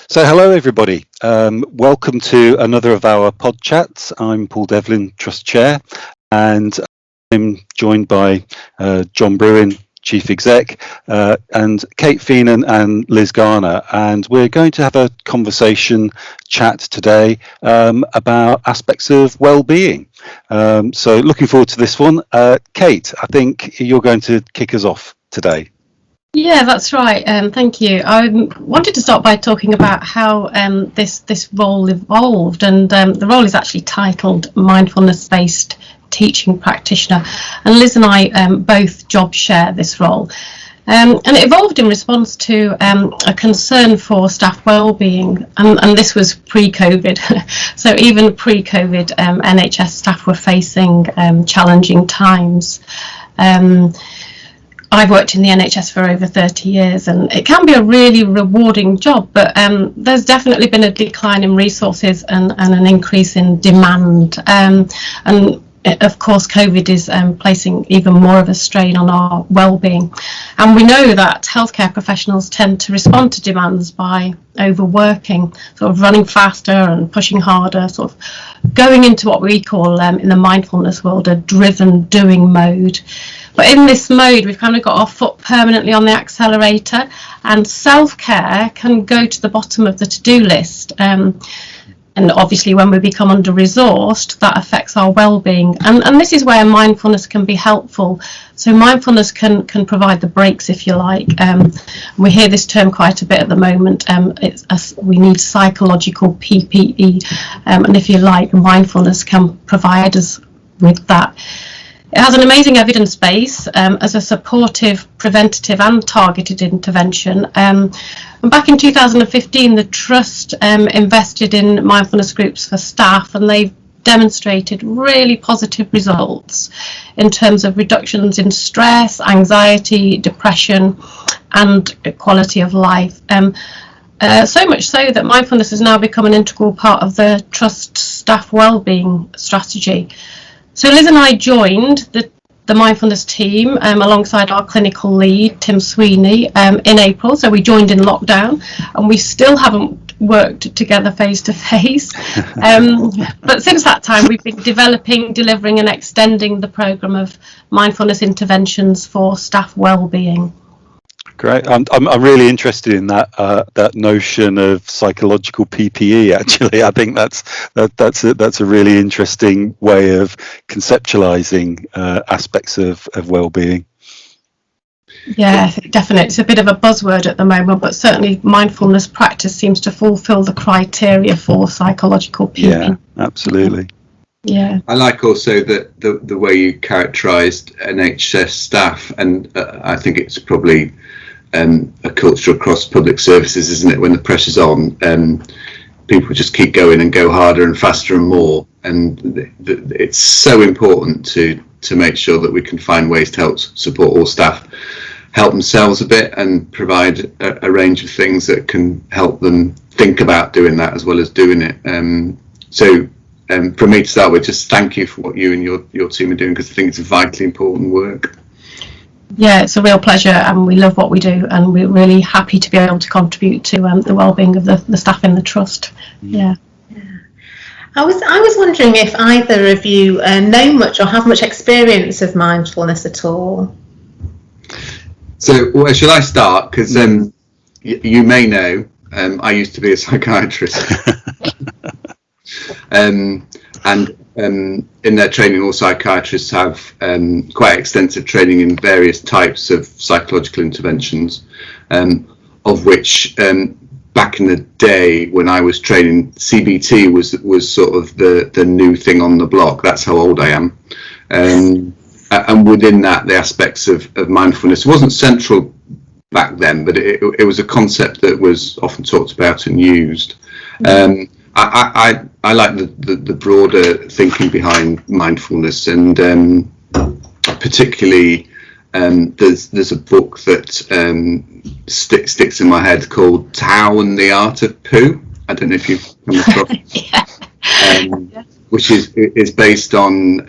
So hello everybody, welcome to another of our pod chats. I'm Paul Devlin, Trust Chair, and I'm joined by John Brewin, Chief Exec, and Kate Feenan and Liz Garner, and we're going to have a conversation chat today about aspects of well-being. So looking forward to this one. Kate, I think you're going to kick us off today. Yeah, that's right. Thank you. I wanted to start by talking about how this role evolved, and the role is actually titled Mindfulness-Based Teaching Practitioner, and Liz and I both job share this role. And it evolved in response to a concern for staff wellbeing, and this was pre-COVID. So even pre-COVID, NHS staff were facing challenging times. I've worked in the NHS for over 30 years, and it can be a really rewarding job, but there's definitely been a decline in resources and an increase in demand. And of course, COVID is placing even more of a strain on our well-being. And we know that healthcare professionals tend to respond to demands by overworking, sort of running faster and pushing harder, sort of going into what we call in the mindfulness world a driven doing mode. But in this mode, we've kind of got our foot permanently on the accelerator, and self-care can go to the bottom of the to-do list. And obviously, when we become under-resourced, that affects our well-being. And this is where mindfulness can be helpful. So mindfulness can provide the brakes, if you like. We hear this term quite a bit at the moment. We need psychological PPE. And if you like, mindfulness can provide us with that. It has an amazing evidence base as a supportive, preventative and targeted intervention. And back in 2015, the Trust invested in mindfulness groups for staff, and they've demonstrated really positive results in terms of reductions in stress, anxiety, depression and quality of life. So much so that mindfulness has now become an integral part of the Trust staff wellbeing strategy. So Liz and I joined the mindfulness team alongside our clinical lead, Tim Sweeney, in April. So we joined in lockdown, and we still haven't worked together face to face. But since that time, we've been developing, delivering and extending the programme of mindfulness interventions for staff wellbeing. Great. I'm really interested in that notion of psychological PPE. Actually, I think that's a really interesting way of conceptualizing aspects of well-being. Yeah, definitely. It's a bit of a buzzword at the moment, but certainly mindfulness practice seems to fulfil the criteria for psychological PPE. Yeah, absolutely. Yeah, I like also that the way you characterised NHS staff, and I think it's probably a culture across public services, isn't it? When the pressure's on, people just keep going and go harder and faster and more. And it's so important to make sure that we can find ways to help support all staff, help themselves a bit, and provide a range of things that can help them think about doing that as well as doing it. So for me to start with, just thank you for what you and your team are doing, because I think it's vitally important work. Yeah, it's a real pleasure, and we love what we do, and we're really happy to be able to contribute to the wellbeing of the staff in the Trust. Yeah. I was wondering if either of you know much or have much experience of mindfulness at all. So, shall I start? Because you may know, I used to be a psychiatrist. And in their training, all psychiatrists have quite extensive training in various types of psychological interventions, of which back in the day when I was training, CBT was sort of the new thing on the block. That's how old I am. And within that, the aspects of mindfulness wasn't central back then, but it was a concept that was often talked about and used. I like the broader thinking behind mindfulness, and particularly there's a book that sticks in my head called Tao and the Art of Poo. I don't know if you've come across, which is based on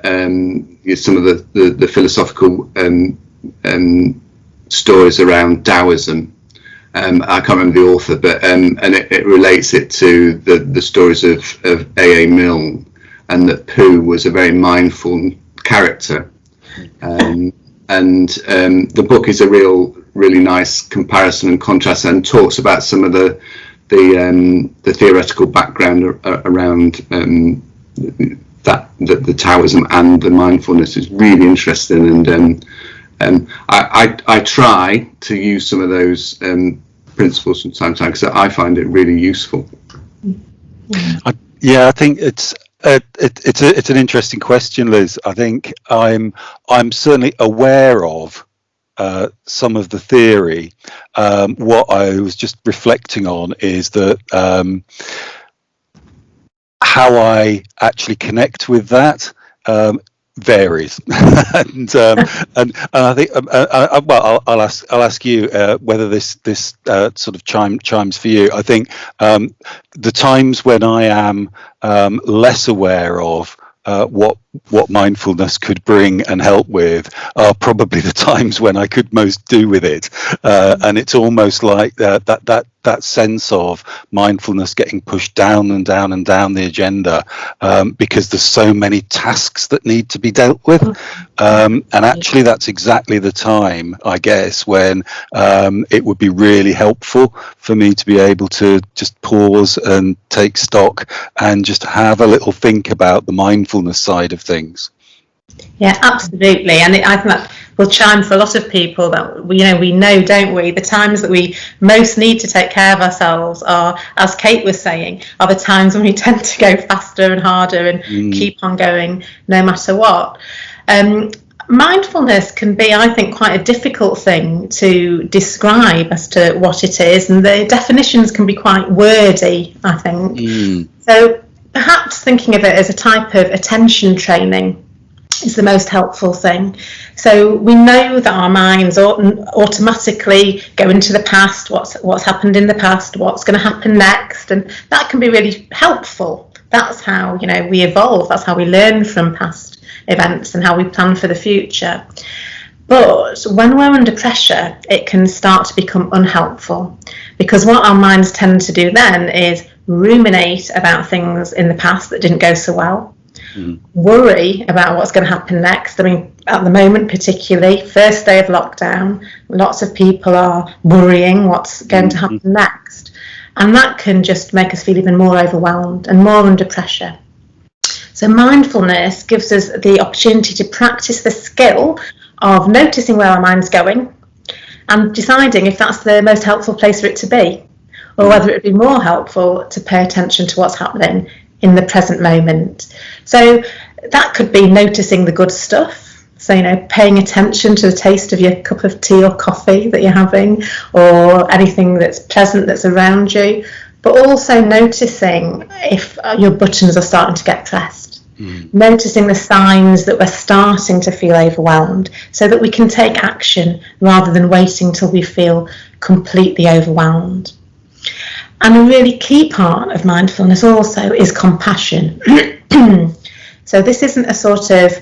some of the philosophical stories around Taoism. I can't remember the author, but and it relates it to the stories of A.A. Milne, and that Pooh was a very mindful character. And the book is a really nice comparison and contrast, and talks about some of the theoretical background around the Taoism and the mindfulness is really interesting. And I try to use some of those principles from time to time, because I find it really useful. I think it's an interesting question, Liz. I think I'm certainly aware of some of the theory. What I was just reflecting on is that how I actually connect with that varies, and I think well, I'll ask you whether this sort of chimes for you. I think the times when I am less aware of what mindfulness could bring and help with are probably the times when I could most do with it, and it's almost like that sense of mindfulness getting pushed down and down and down the agenda, because there's so many tasks that need to be dealt with, and actually that's exactly the time, I guess, when it would be really helpful for me to be able to just pause and take stock and just have a little think about the mindfulness side of things. Yeah, absolutely. And I think that will chime for a lot of people that we know, don't we? The times that we most need to take care of ourselves are, as Kate was saying, are the times when we tend to go faster and harder and keep on going no matter what. Mindfulness can be, I think, quite a difficult thing to describe as to what it is, and the definitions can be quite wordy, I think. So perhaps thinking of it as a type of attention training is the most helpful thing. So we know that our minds automatically go into the past, what's happened in the past, what's going to happen next, and that can be really helpful. That's how we evolve. That's how we learn from past events and how we plan for the future. But when we're under pressure, it can start to become unhelpful, because what our minds tend to do then is ruminate about things in the past that didn't go so well. Worry about what's going to happen next. I mean, at the moment, particularly, first day of lockdown, lots of people are worrying what's going to happen next. And that can just make us feel even more overwhelmed and more under pressure. So mindfulness gives us the opportunity to practice the skill of noticing where our mind's going and deciding if that's the most helpful place for it to be, or whether it would be more helpful to pay attention to what's happening in the present moment. So that could be noticing the good stuff. So, paying attention to the taste of your cup of tea or coffee that you're having, or anything that's pleasant that's around you, but also noticing if your buttons are starting to get pressed. Noticing the signs that we're starting to feel overwhelmed, so that we can take action rather than waiting till we feel completely overwhelmed. And a really key part of mindfulness also is compassion. So this isn't a sort of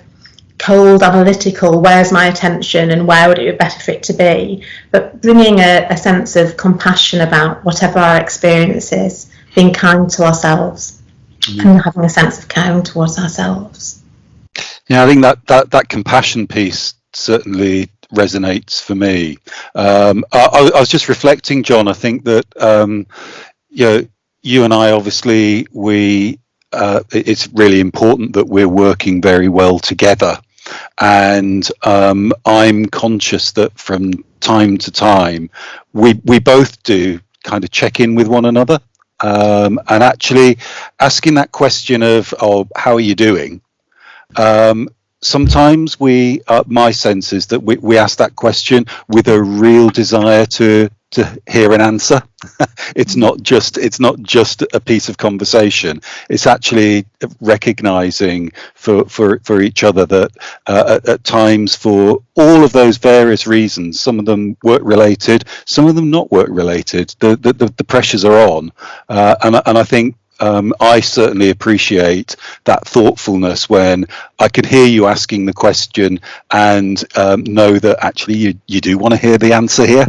cold analytical, where's my attention and where would it be better for it to be, but bringing a sense of compassion about whatever our experience is, being kind to ourselves and having a sense of caring towards ourselves. Yeah, I think that compassion piece certainly resonates for me. I was just reflecting, John. I think that you and I, obviously, it's really important that we're working very well together, and I'm conscious that from time to time we both do kind of check in with one another, and actually asking that question of how are you doing. Sometimes my sense is that we ask that question with a real desire to hear an answer. It's not just a piece of conversation. It's actually recognizing for each other that at times, for all of those various reasons, some of them work related, some of them not work related, the pressures are on, and I think I certainly appreciate that thoughtfulness when I can hear you asking the question and know that actually you do want to hear the answer here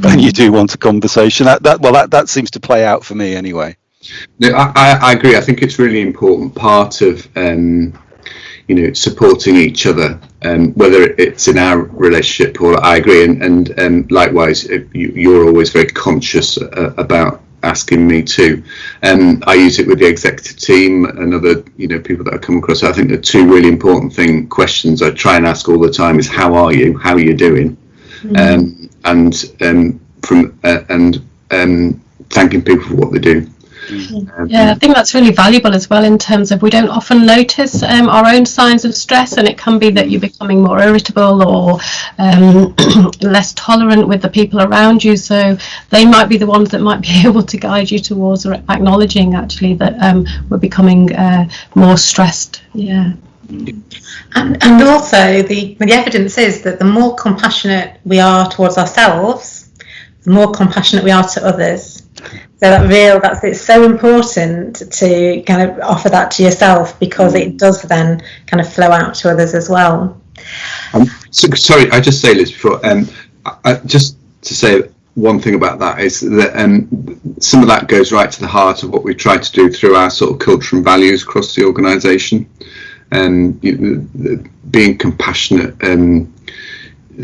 and you do want a conversation. That seems to play out for me anyway. No, I agree. I think it's really important part of supporting each other, whether it's in our relationship or I agree, and likewise you're always very conscious about asking me too. I use it with the executive team and other people that I come across. I think the two really important questions I try and ask all the time is how are you doing, and thanking people for what they do. Yeah, I think that's really valuable as well, in terms of we don't often notice our own signs of stress, and it can be that you're becoming more irritable or less tolerant with the people around you, so they might be the ones that might be able to guide you towards acknowledging actually that we're becoming more stressed. Yeah. And also the evidence is that the more compassionate we are towards ourselves, the more compassionate we are to others. So it's so important to kind of offer that to yourself, because it does then kind of flow out to others as well. Sorry, I just say this before. Just to say one thing about that is that some of that goes right to the heart of what we try to do through our sort of culture and values across the organisation. Being compassionate.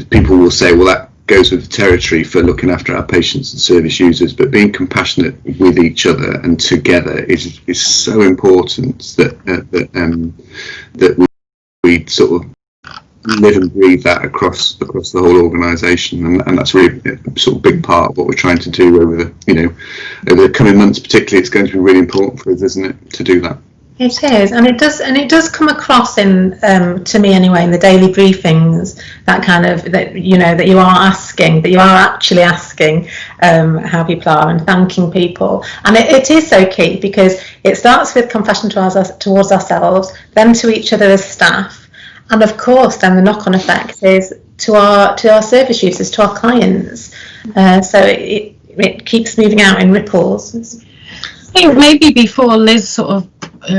People will say, well, that goes with the territory for looking after our patients and service users, but being compassionate with each other and together is so important that we sort of live and breathe that across the whole organisation, and that's really a sort of big part of what we're trying to do over the coming months. Particularly, it's going to be really important for us, isn't it, to do that? It is, and it does come across in to me anyway in the daily briefings, that kind of that you are actually asking how people are and thanking people, and it is so key, because it starts with compassion towards ourselves, then to each other as staff, and of course then the knock-on effect is to our service users, to our clients. So it keeps moving out in ripples. I think maybe before Liz sort of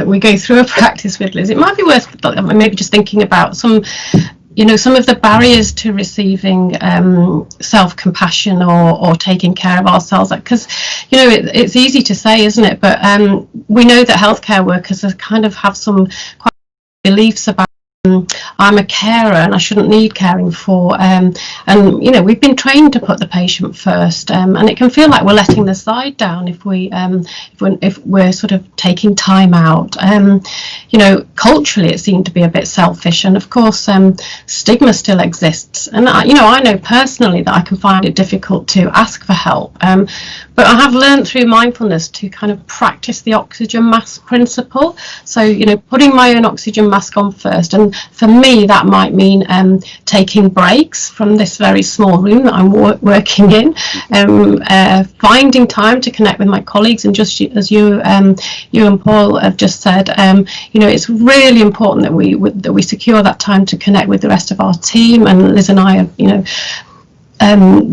we go through a practice with Liz, it might be worth maybe just thinking about some of the barriers to receiving self-compassion or taking care of ourselves, because it's easy to say, isn't it, but we know that healthcare workers kind of have some quite beliefs about I'm a carer and I shouldn't need caring for, and we've been trained to put the patient first, and it can feel like we're letting the side down if we're sort of taking time out. Culturally it seemed to be a bit selfish, and of course stigma still exists, and I know personally that I can find it difficult to ask for help, but I have learned through mindfulness to kind of practice the oxygen mask principle, so putting my own oxygen mask on first. And for me that might mean taking breaks from this very small room that I'm working in, finding time to connect with my colleagues, and just as you and Paul have just said, it's really important that we secure that time to connect with the rest of our team, and Liz and I have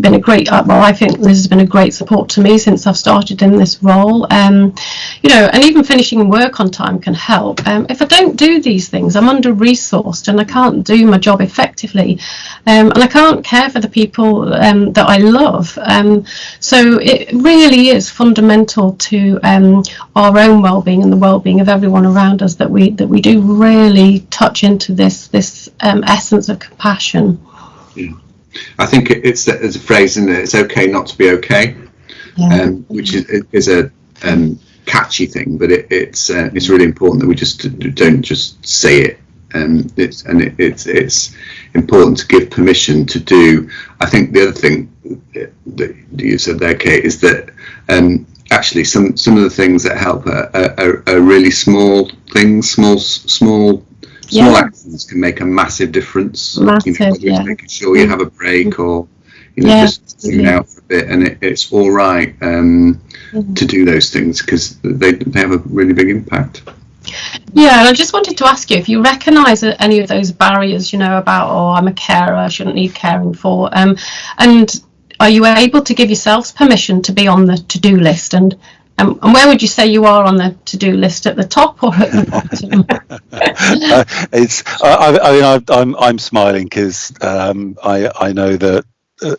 been a great, I think Liz has been a great support to me since I've started in this role, and even finishing work on time can help. If I don't do these things, I'm under-resourced and I can't do my job effectively, and I can't care for the people that I love, so it really is fundamental to our own well-being and the well-being of everyone around us that we do really touch into this essence of compassion. Yeah. I think there's a phrase in there, it's okay not to be okay, which is a catchy thing, but it's really important that we don't just say it. It's important to give permission to do. I think the other thing that you said there, Kate, is that actually some of the things that help are really small things, small actions can make a massive difference. Making sure you have a break, or just zoom out for a bit, and it's all right to do those things, because they have a really big impact. Yeah, and I just wanted to ask you if you recognise any of those barriers, about I'm a carer, I shouldn't need caring for, and are you able to give yourselves permission to be on the to-do list and And where would you say you are on the to-do list, at the top or at the bottom? I'm smiling because I know that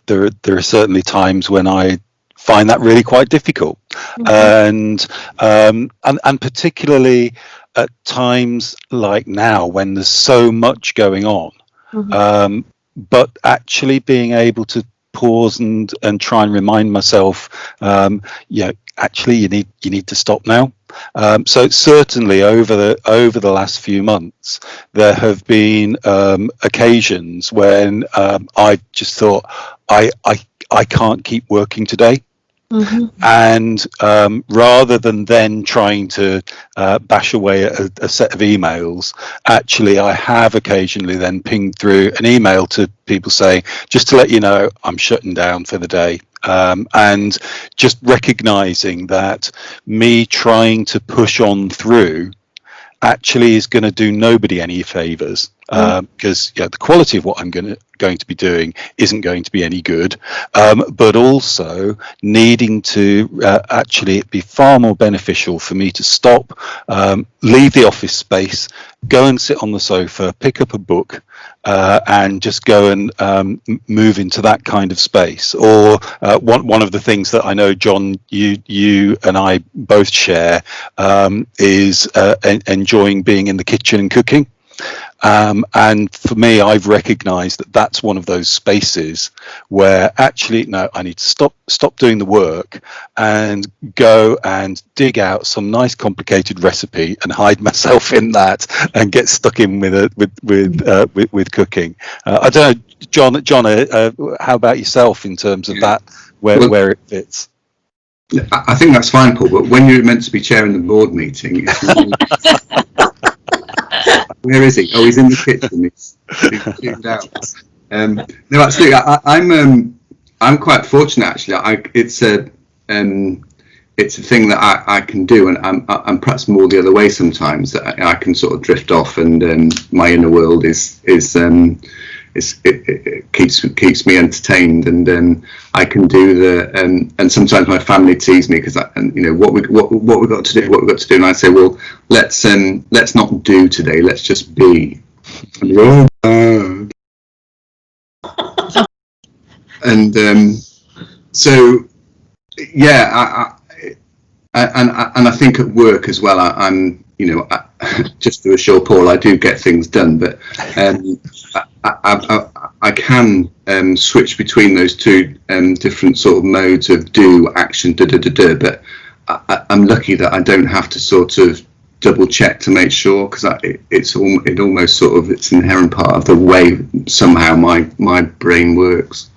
there are certainly times when I find that really quite difficult, and particularly at times like now when there's so much going on, but actually being able to pause and try and remind myself, actually you need to stop now. So certainly over the last few months, there have been occasions when I just thought I can't keep working today. And rather than then trying to bash away at a set of emails, actually I have occasionally then pinged through an email to people saying, just to let you know, I'm shutting down for the day. And just recognizing that me trying to push on through actually is going to do nobody any favors, because the quality of what I'm going to be doing isn't going to be any good, but also needing to actually be far more beneficial for me to stop, leave the office space, go and sit on the sofa, pick up a book, and just go and move into that kind of space. Or one of the things that I know, John, you and I both share, is enjoying being in the kitchen and cooking. And for me, I've recognized that that's one of those spaces where actually, no, I need to stop doing the work and go and dig out some nice complicated recipe and hide myself in that and get stuck in with cooking. I don't know, John, how about yourself in terms of that, where it fits? I think that's fine, Paul, but when you're meant to be chairing the board meeting, where is he? Oh, he's in the kitchen. He's tuned out. No, absolutely. I'm quite fortunate actually. It's a thing that I can do, and I'm perhaps more the other way sometimes. That I can sort of drift off, and my inner world it keeps me entertained, and I can do the and sometimes my family tease me because what we've got to do, and I say, well, let's not do today, let's just be. And so yeah, I think at work as well, I'm just to assure Paul, I do get things done, but I can switch between those two different sort of modes of do, action, but I'm lucky that I don't have to sort of double check to make sure, because it's an inherent part of the way somehow my brain works.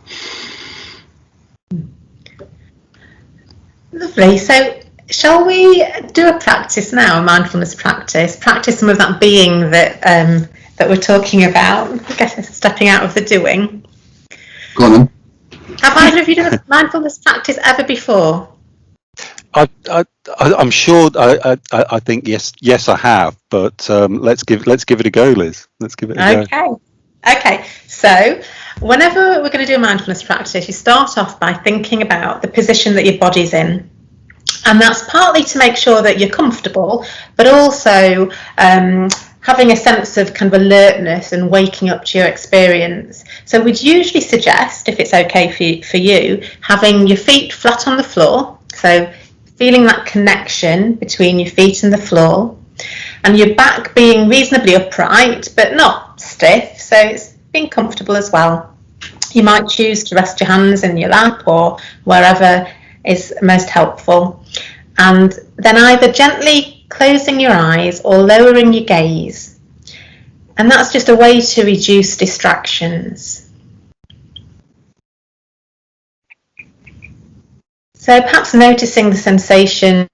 Lovely. So shall we do a practice now, a mindfulness practice some of that being that we're talking about? I guess it's stepping out of the doing. Go on then. Have either of you done a mindfulness practice ever before? I'm sure. I think yes, I have. But let's give it a go, Liz. Let's give it a go. Okay. So whenever we're going to do a mindfulness practice, you start off by thinking about the position that your body's in. And that's partly to make sure that you're comfortable, but also having a sense of kind of alertness and waking up to your experience. So we'd usually suggest, if it's okay for you, having your feet flat on the floor. So feeling that connection between your feet and the floor, and your back being reasonably upright, but not stiff. So it's being comfortable as well. You might choose to rest your hands in your lap or wherever is most helpful, and then either gently closing your eyes or lowering your gaze, and that's just a way to reduce distractions. So perhaps noticing the sensation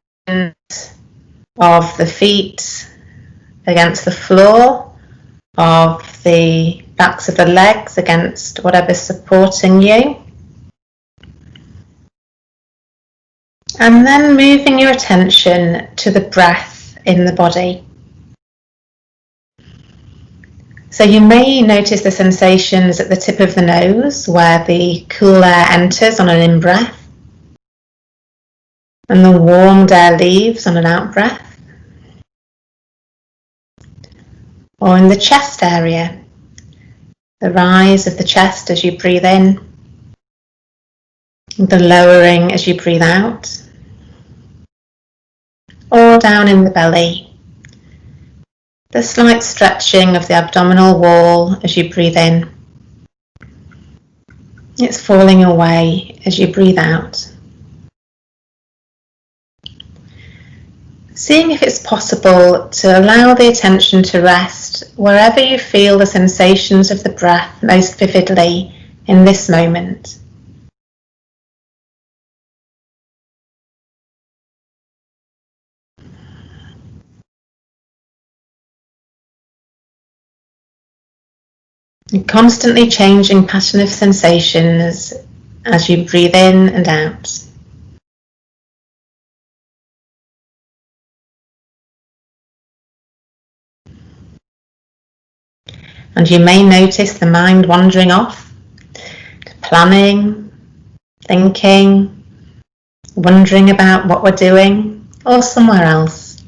of the feet against the floor, of the backs of the legs against whatever's supporting you. And then moving your attention to the breath in the body. So you may notice the sensations at the tip of the nose where the cool air enters on an in-breath. and the warmed air leaves on an out breath. Or in the chest area, the rise of the chest as you breathe in, the lowering as you breathe out. Or down in the belly, the slight stretching of the abdominal wall as you breathe in. It's falling away as you breathe out. Seeing if it's possible to allow the attention to rest wherever you feel the sensations of the breath most vividly in this moment. A constantly changing pattern of sensations as you breathe in and out. And you may notice the mind wandering off, planning, thinking, wondering about what we're doing, or somewhere else.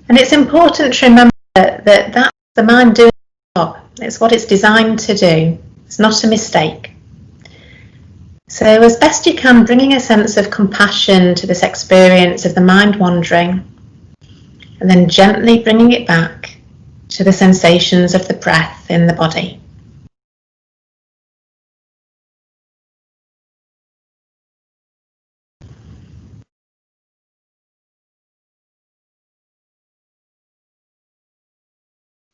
And it's important to remember that that's the mind doing its job. It's what it's designed to do. It's not a mistake. So as best you can, bringing a sense of compassion to this experience of the mind wandering, and then gently bringing it back to the sensations of the breath in the body.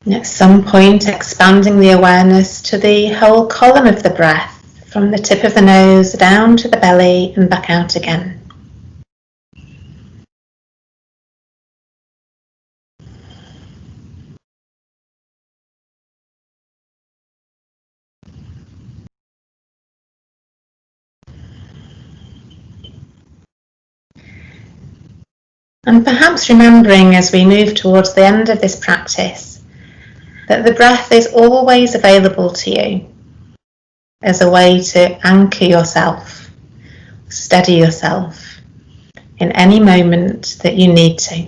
And at some point, expanding the awareness to the whole column of the breath, from the tip of the nose down to the belly and back out again. And perhaps remembering as we move towards the end of this practice that the breath is always available to you as a way to anchor yourself, steady yourself in any moment that you need to.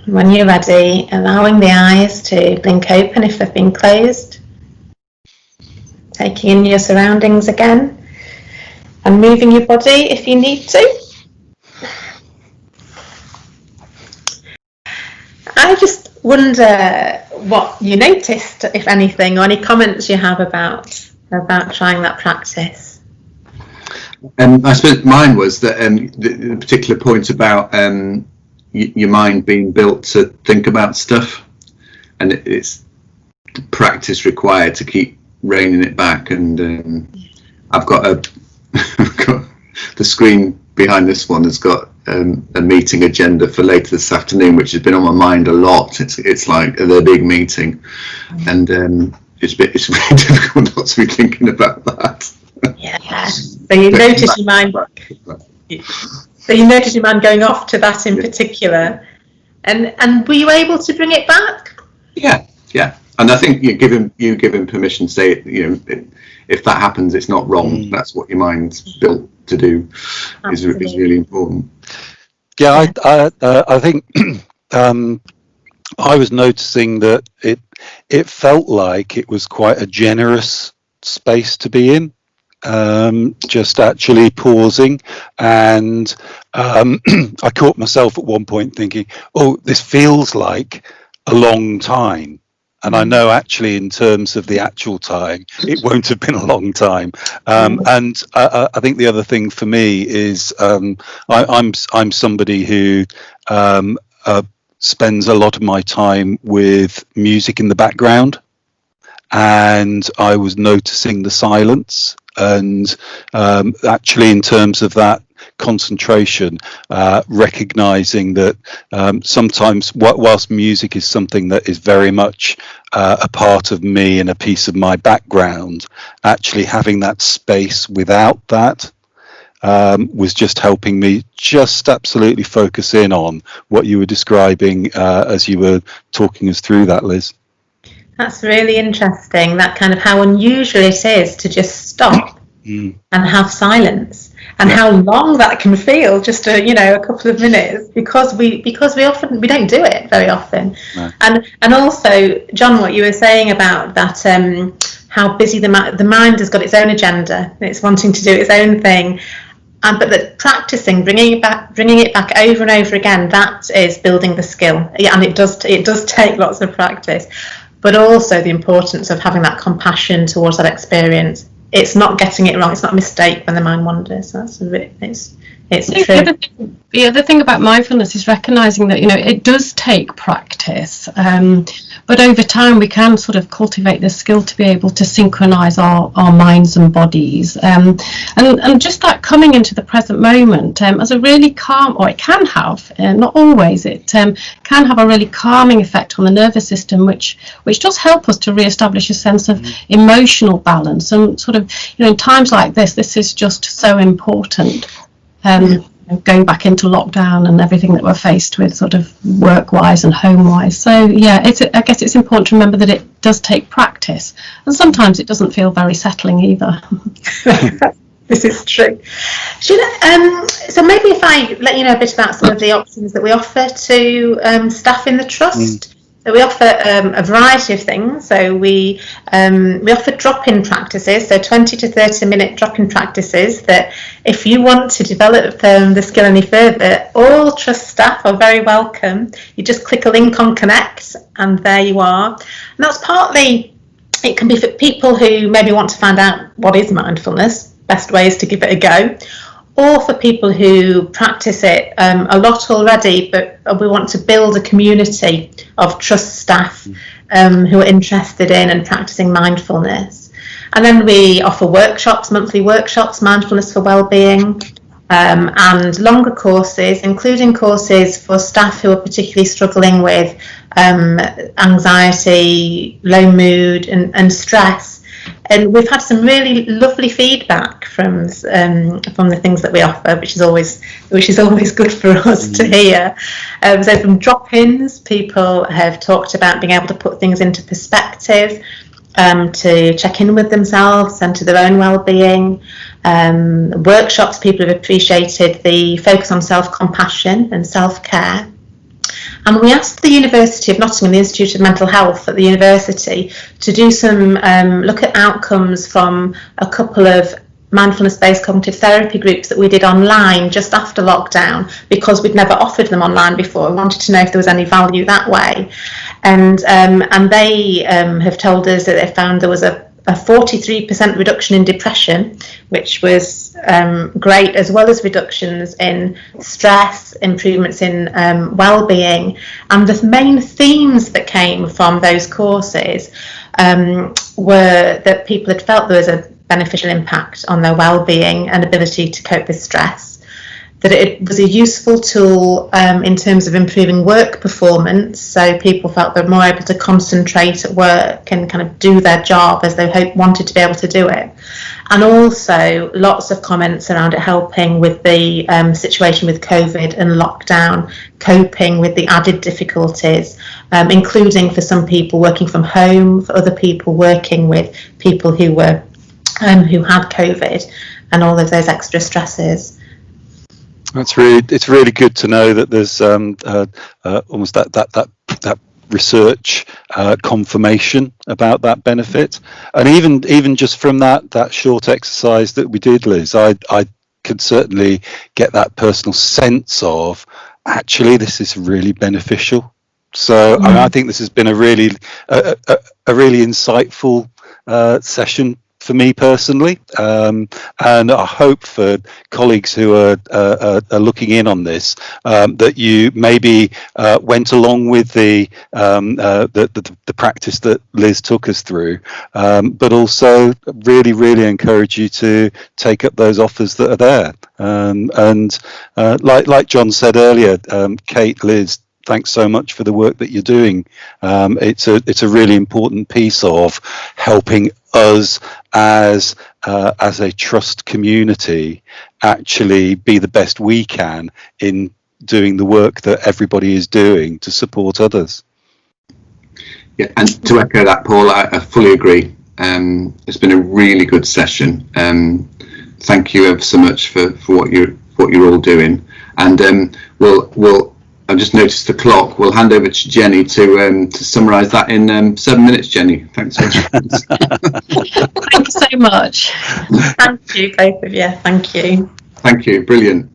When you're ready, allowing the eyes to blink open if they've been closed, taking in your surroundings again, and moving your body if you need to. I just wonder what you noticed, if anything, or any comments you have about trying that practice. I suppose mine was that the particular point about your mind being built to think about stuff, and it's practice required to keep reining it back. And I've got the screen behind this one has got a meeting agenda for later this afternoon, which has been on my mind a lot. It's like the big meeting, and it's really difficult not to be thinking about that. Yeah. So you notice your mind. So you notice your mind going off to that in particular, and were you able to bring it back? Yeah. And I think you give him permission to say, if that happens, it's not wrong. That's what your mind's built to do. Is really important. Yeah, I think I was noticing that it felt like it was quite a generous space to be in. Just actually pausing, and I caught myself at one point thinking, oh, this feels like a long time. And I know actually in terms of the actual time, it won't have been a long time. And I think the other thing for me is I'm somebody who spends a lot of my time with music in the background. And I was noticing the silence, and actually in terms of that concentration, recognizing that sometimes whilst music is something that is very much a part of me and a piece of my background, actually having that space without that was just helping me just absolutely focus in on what you were describing as you were talking us through that, Liz. That's really interesting, that kind of how unusual it is to just stop and have silence. and how long that can feel, just a couple of minutes, because we don't do it very often. No. And also, John, what you were saying about that, how busy the mind has got its own agenda, it's wanting to do its own thing. But that practicing, bringing it back over and over again, that is building the skill. And it does take lots of practice, but also the importance of having that compassion towards that experience. It's not getting it wrong. It's not a mistake when the mind wanders. It's true. The other thing about mindfulness is recognizing that, it does take practice, but over time we can sort of cultivate the skill to be able to synchronize our minds and bodies, and just that coming into the present moment as a really calm, or it can have, not always, it can have a really calming effect on the nervous system, which does help us to re-establish a sense of emotional balance. And sort of, in times like this is just so important. Going back into lockdown and everything that we're faced with, sort of work-wise and home-wise. So yeah, I guess it's important to remember that it does take practice, and sometimes it doesn't feel very settling either. This is true. So maybe if I let you know a bit about some of the options that we offer to staff in the trust. So we offer a variety of things. So we offer drop-in practices, so 20 to 30 minute drop-in practices that if you want to develop the skill any further, all trust staff are very welcome. You just click a link on Connect and there you are. And that's partly, it can be for people who maybe want to find out what is mindfulness, best ways to give it a go, or for people who practice it a lot already, but we want to build a community of trust staff who are interested in and practicing mindfulness. And then we offer workshops, monthly workshops, mindfulness for wellbeing, and longer courses, including courses for staff who are particularly struggling with anxiety, low mood and stress. And we've had some really lovely feedback from the things that we offer, which is always good for us to hear. So from drop-ins, people have talked about being able to put things into perspective, to check in with themselves and to their own well-being. Workshops, people have appreciated the focus on self-compassion and self-care. And we asked the University of Nottingham, the Institute of Mental Health at the university, to do some look at outcomes from a couple of mindfulness-based cognitive therapy groups that we did online just after lockdown, because we'd never offered them online before. We wanted to know if there was any value that way. And they have told us that they found there was a 43% reduction in depression, which was great, as well as reductions in stress, improvements in well-being. And the main themes that came from those courses were that people had felt there was a beneficial impact on their well-being and ability to cope with stress, that it was a useful tool in terms of improving work performance, so people felt they were more able to concentrate at work and kind of do their job as they wanted to be able to do it. And also lots of comments around it helping with the situation with COVID and lockdown, coping with the added difficulties, including for some people working from home, for other people working with people who were who had COVID, and all of those extra stresses. It's really good to know that there's almost that research confirmation about that benefit, and even just from that short exercise that we did, Liz, I could certainly get that personal sense of actually this is really beneficial. So I think this has been a really insightful session for me personally, and I hope for colleagues who are looking in on this, that you maybe went along with the practice that Liz took us through, but also really encourage you to take up those offers that are there. And like John said earlier, Kate, Liz, thanks so much for the work that you're doing. It's a really important piece of helping us as a trust community actually be the best we can in doing the work that everybody is doing to support others. Yeah, and to echo that, Paul, I fully agree. It's been a really good session. thank you ever so much for what you're all doing. And we'll I've just noticed the clock. We'll hand over to Jenny to summarise that in 7 minutes. Jenny, thanks so much. Thank you so much. Thank you, both of you. Thank you. Thank you, brilliant.